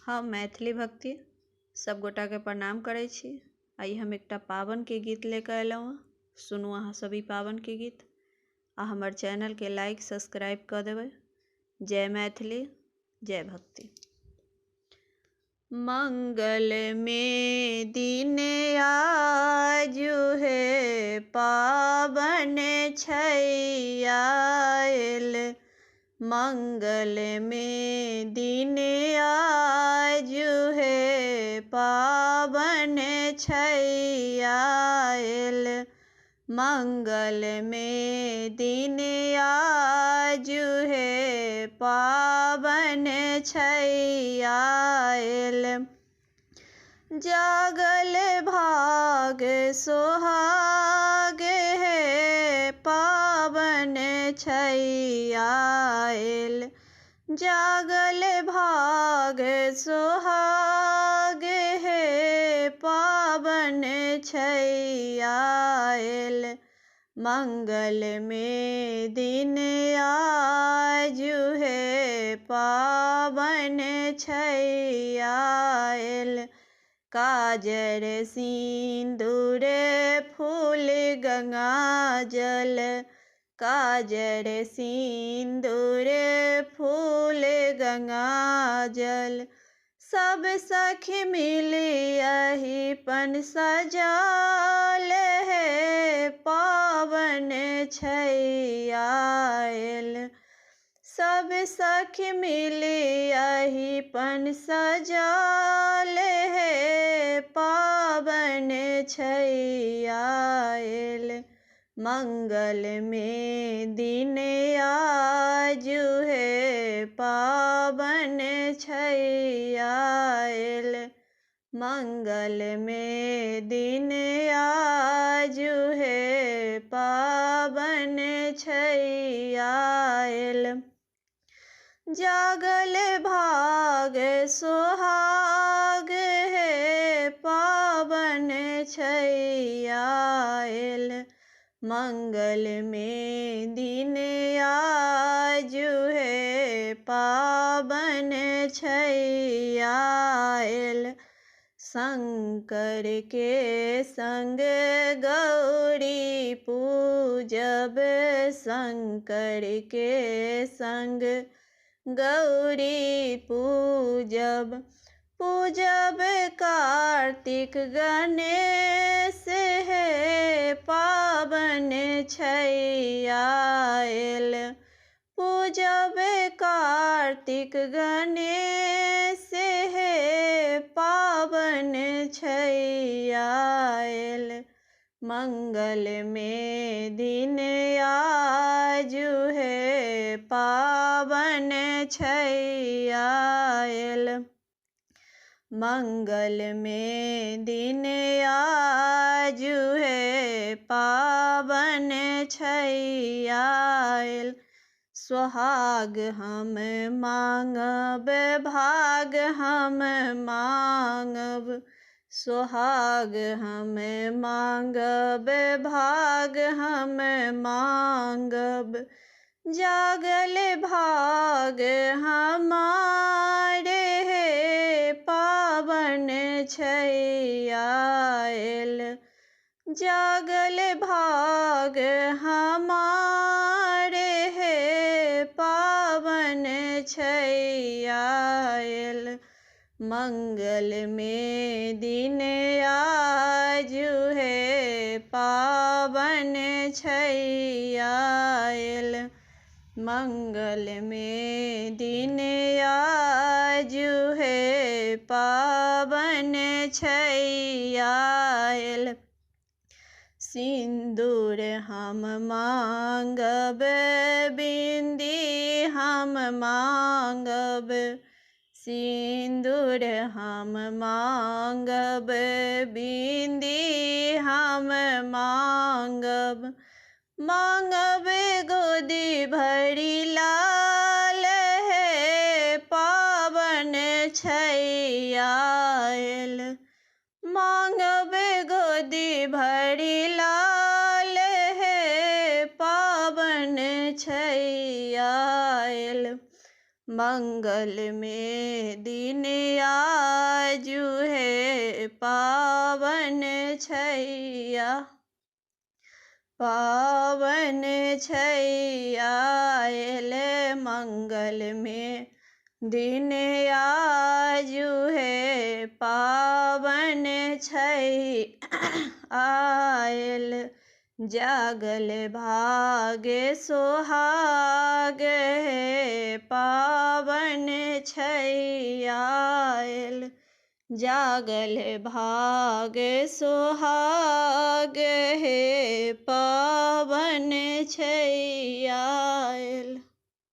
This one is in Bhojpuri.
हम मैथिली भक्ति सब गोटा के प्रणाम करै छी। आइ हम एकटा पावन के गीत लेकर अयलहुँ हँ। सुनू अहाँ सभी पावन के गीत आ हमर चैनल के लाइक सब्सक्राइब कर देबै। जय मैथिली, जय भक्ति। मंगल में दिन आजु है पावन छै आयल। मंगल में दिन आजु है पावन छै आयल। मंगल में दिन आजु है पावन छै आयल। जागल भाग सोहाग है पावन छै आयल। जागल भाग सोहाग है पावन छै आयल। मंगल में दिन आजु है पावन छै आयल। काजर सिंदूर फूल गंगा जल। काजर सिंदूर फूल गंगा जल। सब सखी मिली अहिपन सजाल है पावन छै आयल। सब सखी मिली अहिपन सजाल है पावन छै आयल। मंगल में दिन आजु है पावन छै आयल। मंगल में दिन आजु है पावन छै आयल। जागल भाग सोहाग है पावन छै आयल। मंगल में दिन आजु है पावन छै आयल। शंकर के संग गौरी पूजब। शंकर के संग गौरी पूजब। पूजब कार्तिक गणेश है पावन छै आयल। पूजब कार्तिक गणेश है पावन छै आयल। मंगल में दिन आजु है पावन छै आयल। मंगल में दिन आजु है पावन छै आयल। सोहाग हम मांगब भाग हम मांगब। सोहाग हम मांगब भाग हम मांगब। जागल भाग हमारे है पावन छै आयल। जागल भाग हमारे है पावन छै आयल। मंगल में दिन आजु है पावन छै आयल। मंगल में दिन आजु है पावन छै आयल। सिंदूर हम मांगब बिंदी हम मांगब। सिंदूर हम मांगब बिंदी हम मांगब। मांगब गोदी भरी लाल है पावन छै आयल। मांगब गोदी भरी लाल है पावन छै आयल। मंगल में दिन आजू है पावन छैया, पावन छैया आयल मंगल में दिन आजू है पावन छैया आयल। जागल भाग्य सोहाग है पावन छैया आयल। जागल भाग्य सोहाग है पावन छैया आयल।